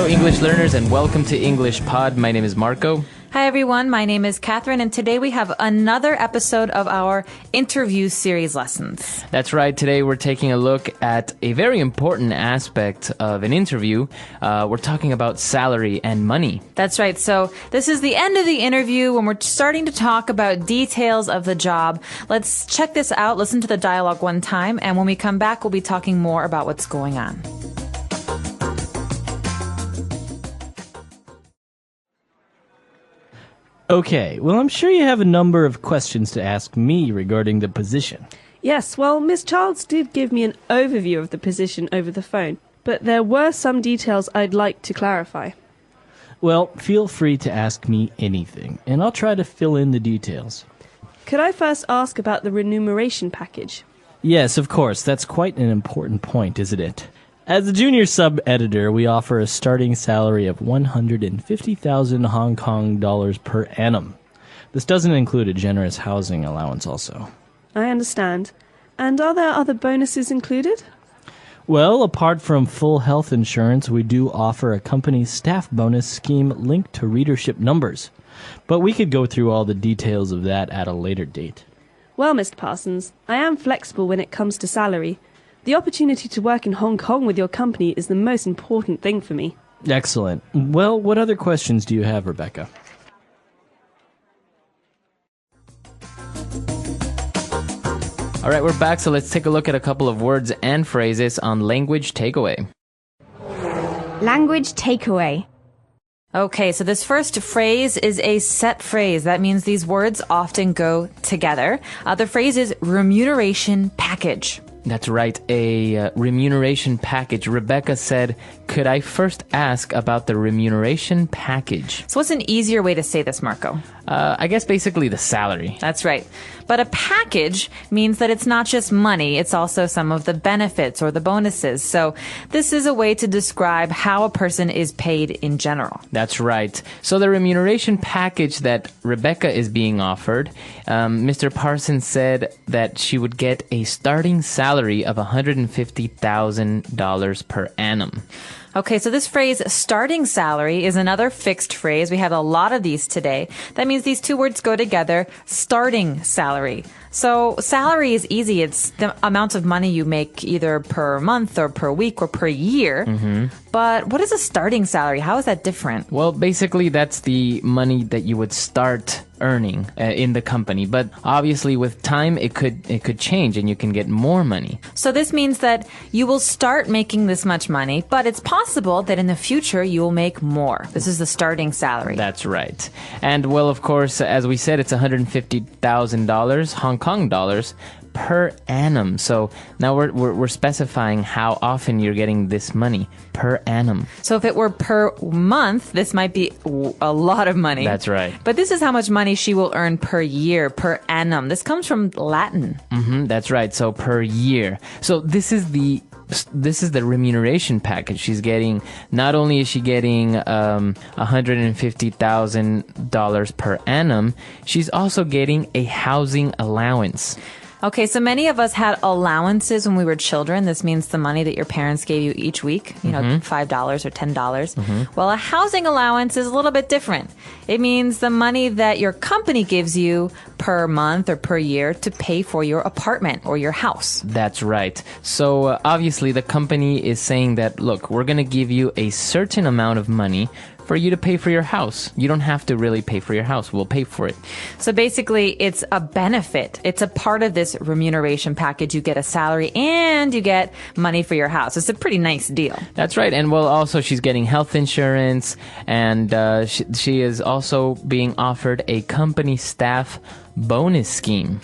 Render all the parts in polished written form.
Hello, English learners, and welcome to English Pod. My name is Marco. Hi, everyone. My name is Catherine, and today we have another episode of our interview series lessons. That's right. Today we're taking a look at a very important aspect of an interview. We're talking about salary and money. That's right. So this is the end of the interview when we're starting to talk about details of the job. Let's check this out, listen to the dialogue one time, and when we come back, we'll be talking more about what's going on. Okay, well, I'm sure you have a number of questions to ask me regarding the position. Yes, well, Miss Childs did give me an overview of the position over the phone, but there were some details I'd like to clarify. Well, feel free to ask me anything, and I'll try to fill in the details. Could I first ask about the remuneration package? Yes, of course, that's quite an important point, isn't it? As a junior sub-editor, we offer a starting salary of 150,000 Hong Kong dollars per annum. This doesn't include a generous housing allowance also. I understand. And are there other bonuses included? Well, apart from full health insurance, we do offer a company staff bonus scheme linked to readership numbers. But we could go through all the details of that at a later date. Well, Mr. Parsons, I am flexible when it comes to salary. The opportunity to work in Hong Kong with your company is the most important thing for me. Excellent. Well, what other questions do you have, Rebecca? All right, we're back, so let's take a look at a couple of words and phrases on language takeaway. Language takeaway. Okay, so this first phrase is a set phrase. That means these words often go together. The phrase is remuneration package. That's right, a remuneration package. Rebecca said, could I first ask about the remuneration package? So what's an easier way to say this, Marco? I guess basically the salary. That's right. But a package means that it's not just money, it's also some of the benefits or the bonuses. So this is a way to describe how a person is paid in general. That's right. So the remuneration package that Rebecca is being offered, Mr. Parsons said that she would get a starting salary of $150,000 per annum. Okay, so this phrase, starting salary, is another fixed phrase. We have a lot of these today. That means these two words go together, starting salary. So salary is easy. It's the amount of money you make either per month or per week or per year. Mm-hmm. But what is a starting salary? How is that different? Well, basically, that's the money that you would start earning in the company. But obviously, with time, it could change and you can get more money. So this means that you will start making this much money, but it's possible that in the future you will make more. This is the starting salary. That's right. And well, of course, as we said, it's $150,000 Hong Kong dollars per annum. So now we're specifying how often you're getting this money per annum. So if it were per month, this might be a lot of money. That's right. But this is how much money she will earn per year, per annum. This comes from Latin. That's right. So per year. So this is the remuneration package she's getting. Not only is she getting $150,000 per annum, she's also getting a housing allowance. Okay, so many of us had allowances when we were children. This means the money that your parents gave you each week, $5 or $10. Mm-hmm. Well, a housing allowance is a little bit different. It means the money that your company gives you per month or per year to pay for your apartment or your house. That's right. So obviously the company is saying that, look, we're going to give you a certain amount of money for you to pay for your house. You don't have to really pay for your house. We'll pay for it. So basically, it's a benefit. It's a part of this remuneration package. You get a salary and you get money for your house. It's a pretty nice deal. That's right. And well, also she's getting health insurance, and she is also being offered a company staff bonus scheme.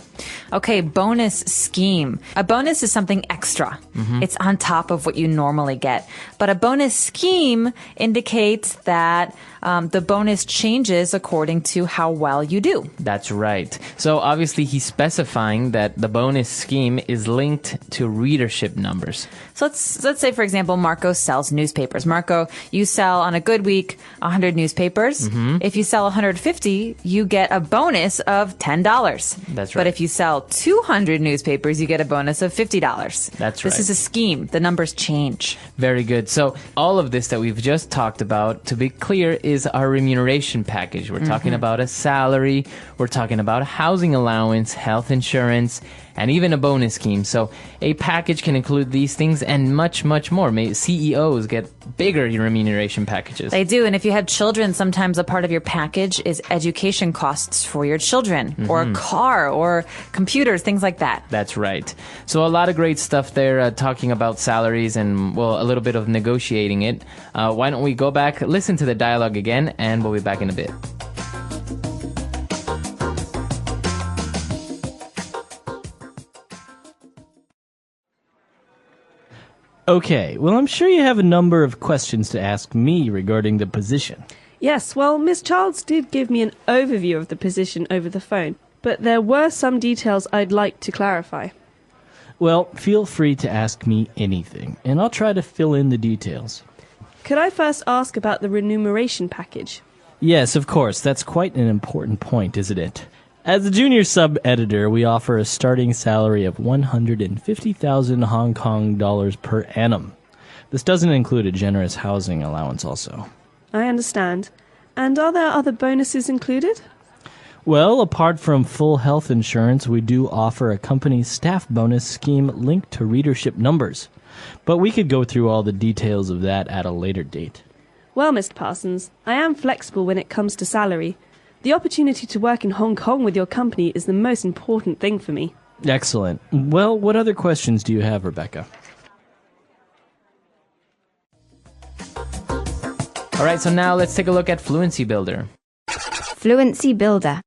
Okay, bonus scheme. A bonus is something extra. Mm-hmm. It's on top of what you normally get. But a bonus scheme indicates that the bonus changes according to how well you do. That's right. So obviously he's specifying that the bonus scheme is linked to readership numbers. So let's say, for example, Marco sells newspapers. Marco, you sell on a good week 100 newspapers. Mm-hmm. If you sell 150, you get a bonus of $10. $10. That's But right. if you sell 200 newspapers, you get a bonus of $50. That's This right. is a scheme. The numbers change. Very good. So all of this that we've just talked about, to be clear, is our remuneration package. We're talking about a salary, we're talking about housing allowance, health insurance, and even a bonus scheme. So a package can include these things and much, much more. CEOs get bigger remuneration packages. They do. And if you have children, sometimes a part of your package is education costs for your children, or a car, or computers, things like that. That's right. So a lot of great stuff there, talking about salaries and, well, a little bit of negotiating it. Why don't we go back, listen to the dialogue again, and we'll be back in a bit. Okay, well, I'm sure you have a number of questions to ask me regarding the position. Yes, well, Miss Childs did give me an overview of the position over the phone, but there were some details I'd like to clarify. Well, feel free to ask me anything, and I'll try to fill in the details. Could I first ask about the remuneration package? Yes, of course, that's quite an important point, isn't it? As a junior sub-editor, we offer a starting salary of 150,000 Hong Kong dollars per annum. This doesn't include a generous housing allowance also. I understand. And are there other bonuses included? Well, apart from full health insurance, we do offer a company staff bonus scheme linked to readership numbers. But we could go through all the details of that at a later date. Well, Mr. Parsons, I am flexible when it comes to salary. The opportunity to work in Hong Kong with your company is the most important thing for me. Excellent. Well, what other questions do you have, Rebecca? All right, so now let's take a look at Fluency Builder. Fluency Builder.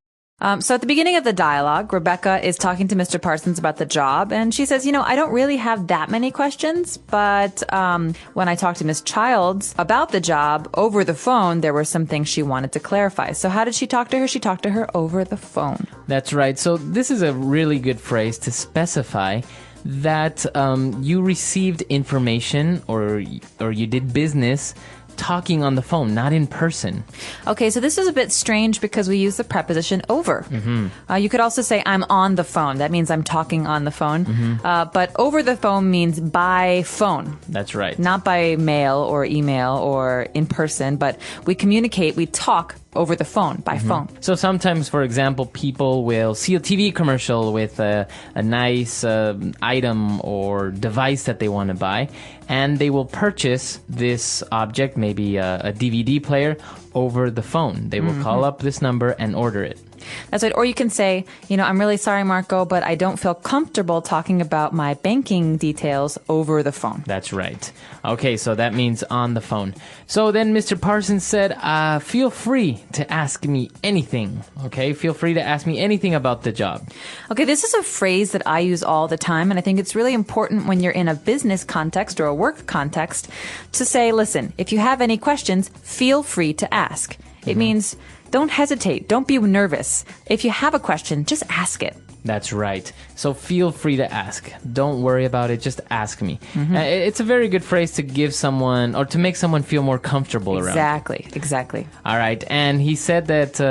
So at the beginning of the dialogue, Rebecca is talking to Mr. Parsons about the job, and she says, I don't really have that many questions, but when I talked to Miss Childs about the job over the phone, there were some things she wanted to clarify. So how did she talk to her? She talked to her over the phone. That's right. So this is a really good phrase to specify that you received information or you did business talking on the phone, not in person. Okay, so this is a bit strange because we use the preposition over. You could also say I'm on the phone. That means I'm talking on the phone. But over the phone means by phone. That's right. Not by mail or email or in person, but we communicate, we talk over the phone, by phone. So sometimes, for example, people will see a TV commercial with a nice item or device that they want to buy, and they will purchase this object, maybe a DVD player, over the phone. They will call up this number and order it. That's right. Or you can say, I'm really sorry, Marco, but I don't feel comfortable talking about my banking details over the phone. That's right. Okay, so that means on the phone. So then Mr. Parsons said, feel free to ask me anything. Okay, feel free to ask me anything about the job. Okay, this is a phrase that I use all the time, and I think it's really important when you're in a business context or a work context to say, listen, if you have any questions, feel free to ask. It means don't hesitate. Don't be nervous. If you have a question, just ask it. That's right. So feel free to ask. Don't worry about it. Just ask me. It's a very good phrase to give someone or to make someone feel more comfortable around. Exactly. All right. And he said that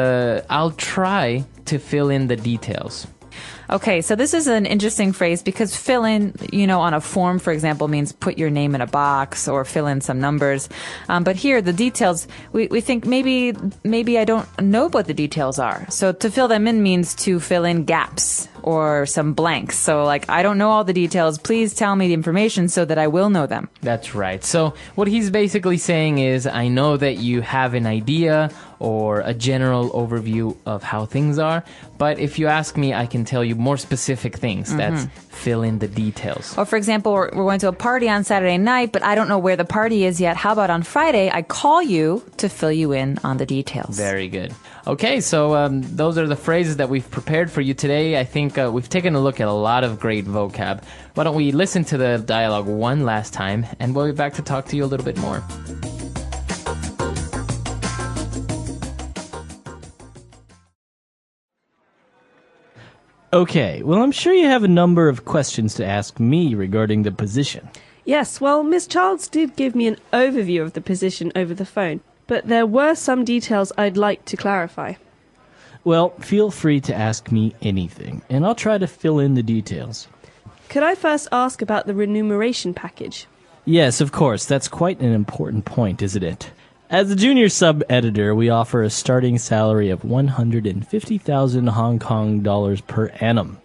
I'll try to fill in the details. Okay, so this is an interesting phrase because fill in, on a form, for example, means put your name in a box or fill in some numbers. But here, the details, we think maybe I don't know what the details are. So to fill them in means to fill in gaps or some blanks. So I don't know all the details. Please tell me the information so that I will know them. That's right. So what he's basically saying is, I know that you have an idea or a general overview of how things are, but if you ask me, I can tell you more specific things. That's fill in the details. Or for example, we're going to a party on Saturday night, but I don't know where the party is yet. How about on Friday, I call you to fill you in on the details. Very good. Okay, so those are the phrases that we've prepared for you today. I think we've taken a look at a lot of great vocab. Why don't we listen to the dialogue one last time, and we'll be back to talk to you a little bit more. Okay, well, I'm sure you have a number of questions to ask me regarding the position. Yes, well, Miss Childs did give me an overview of the position over the phone, but there were some details I'd like to clarify. Well, feel free to ask me anything, and I'll try to fill in the details. Could I first ask about the remuneration package? Yes, of course. That's quite an important point, isn't it? As a junior sub-editor, we offer a starting salary of 150,000 Hong Kong dollars per annum.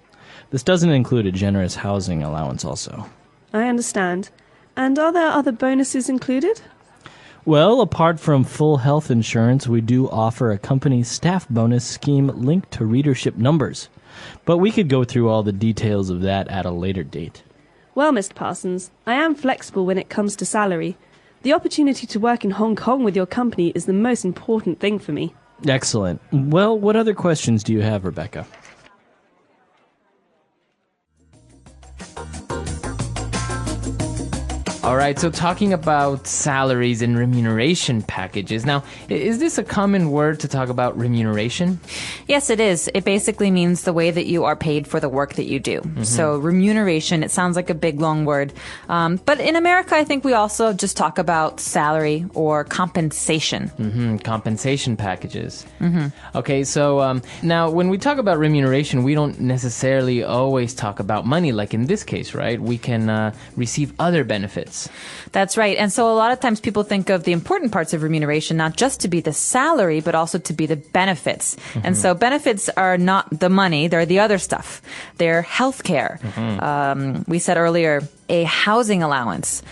This doesn't include a generous housing allowance also. I understand. And are there other bonuses included? Well, apart from full health insurance, we do offer a company staff bonus scheme linked to readership numbers. But we could go through all the details of that at a later date. Well, Mr. Parsons, I am flexible when it comes to salary. The opportunity to work in Hong Kong with your company is the most important thing for me. Excellent. Well, what other questions do you have, Rebecca? All right, so talking about salaries and remuneration packages. Now, is this a common word to talk about remuneration? Yes, it is. It basically means the way that you are paid for the work that you do. So remuneration, it sounds like a big, long word. But in America, I think we also just talk about salary or compensation. Compensation packages. Okay, so now when we talk about remuneration, we don't necessarily always talk about money, like in this case, right? We can receive other benefits. That's right. And so a lot of times people think of the important parts of remuneration not just to be the salary, but also to be the benefits. And so benefits are not the money, they're the other stuff. They're healthcare. We said earlier, a housing allowance,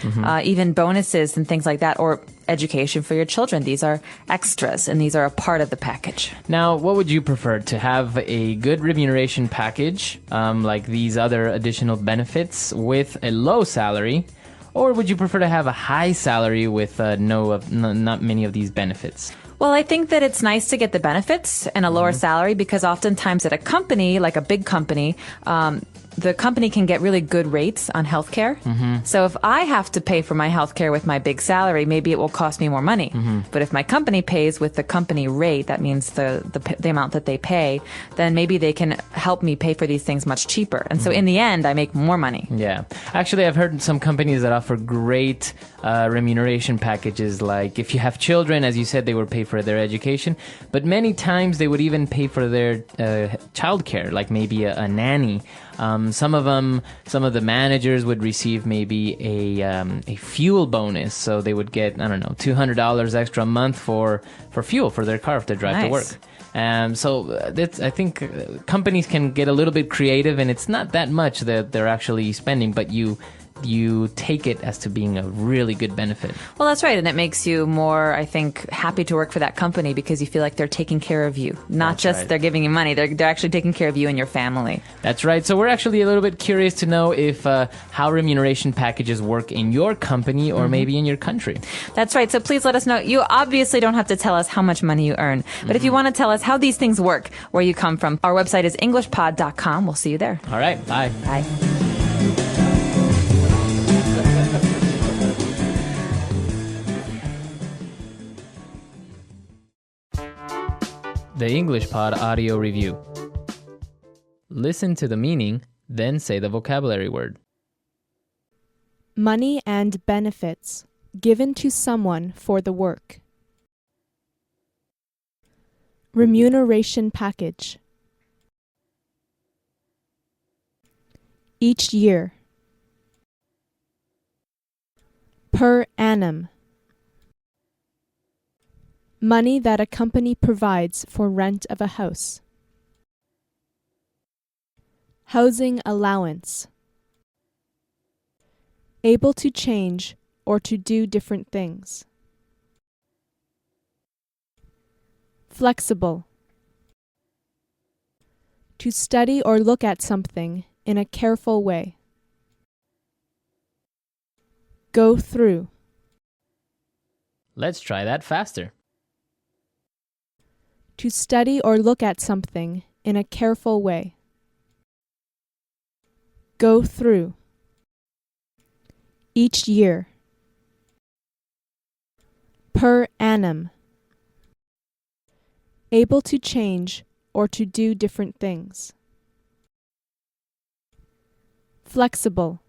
even bonuses and things like that, or education for your children. These are extras, and these are a part of the package. Now, what would you prefer? To have a good remuneration package, like these other additional benefits, with a low salary? Or would you prefer to have a high salary with not many of these benefits? Well, I think that it's nice to get the benefits and a lower salary because oftentimes at a company, like a big company, the company can get really good rates on healthcare. So if I have to pay for my healthcare with my big salary, maybe it will cost me more money. But if my company pays with the company rate, that means the amount that they pay, then maybe they can help me pay for these things much cheaper. And so in the end, I make more money. Yeah. Actually, I've heard some companies that offer great remuneration packages. Like if you have children, as you said, they would pay for their education. But many times they would even pay for their childcare, like maybe a nanny. Some of the managers would receive maybe a fuel bonus, so they would get, I don't know, $200 extra a month for fuel for their car if they drive to work. I think companies can get a little bit creative, and it's not that much that they're actually spending, but you take it as to being a really good benefit. Well, that's right. And it makes you more, I think, happy to work for that company because you feel like they're taking care of you. Not just they're giving you money. They're actually taking care of you and your family. That's right. So we're actually a little bit curious to know if how remuneration packages work in your company or maybe in your country. That's right. So please let us know. You obviously don't have to tell us how much money you earn. But if you want to tell us how these things work, where you come from, our website is englishpod.com. We'll see you there. All right. Bye. Bye. The English Pod Audio Review. Listen to the meaning, then say the vocabulary word. Money and benefits given to someone for the work. Remuneration package. Each year. Per annum. Money that a company provides for rent of a house. Housing allowance. Able to change or to do different things. Flexible. To study or look at something in a careful way. Go through. Let's try that faster. To study or look at something in a careful way. Go through. Each year. Per annum. Able to change or to do different things. Flexible.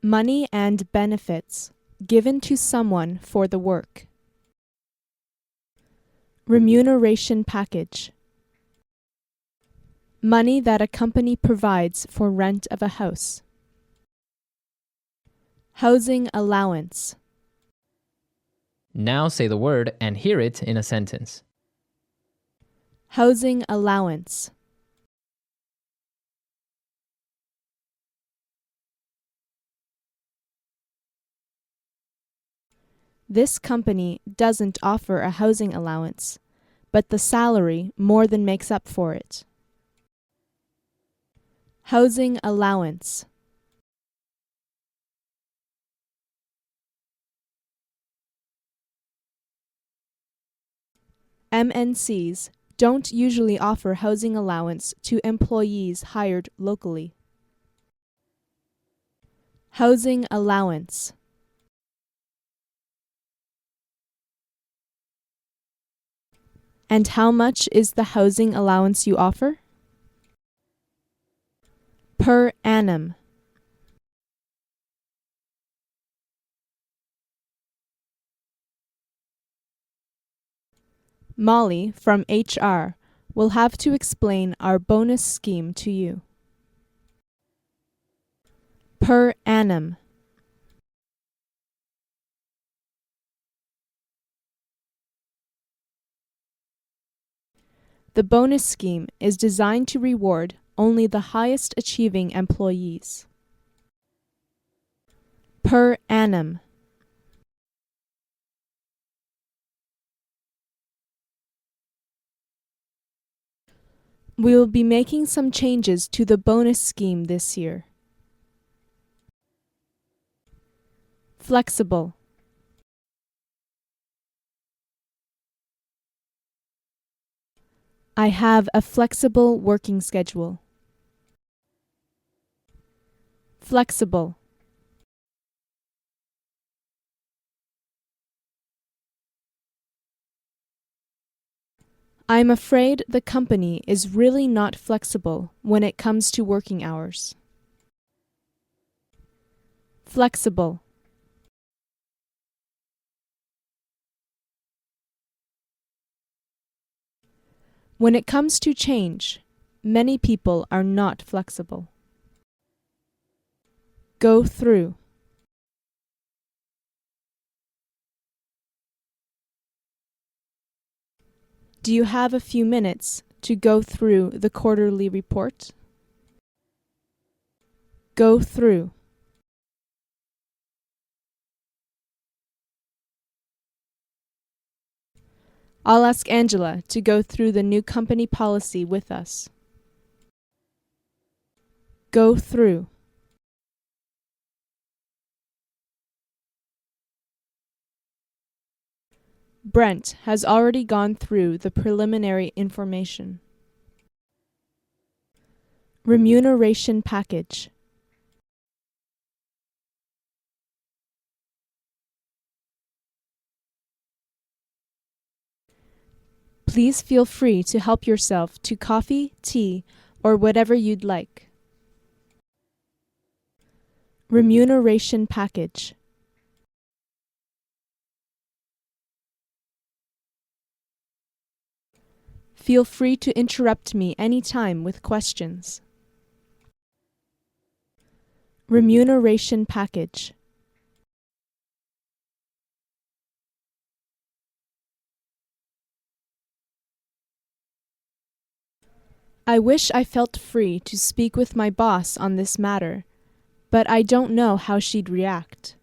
Money and benefits given to someone for the work. Remuneration package. Money that a company provides for rent of a house. Housing allowance. Now say the word and hear it in a sentence. Housing allowance. This company doesn't offer a housing allowance, but the salary more than makes up for it. Housing allowance. MNCs don't usually offer housing allowance to employees hired locally. Housing allowance. And how much is the housing allowance you offer? Per annum. Molly from HR will have to explain our bonus scheme to you. Per annum. The bonus scheme is designed to reward only the highest achieving employees. Per annum. We will be making some changes to the bonus scheme this year. Flexible. I have a flexible working schedule. Flexible. I'm afraid the company is really not flexible when it comes to working hours. Flexible. When it comes to change, many people are not flexible. Go through. Do you have a few minutes to go through the quarterly report? Go through. I'll ask Angela to go through the new company policy with us. Go through. Brent has already gone through the preliminary information. Remuneration package. Please feel free to help yourself to coffee, tea, or whatever you'd like. Remuneration package. Feel free to interrupt me anytime with questions. Remuneration package. I wish I felt free to speak with my boss on this matter, but I don't know how she'd react.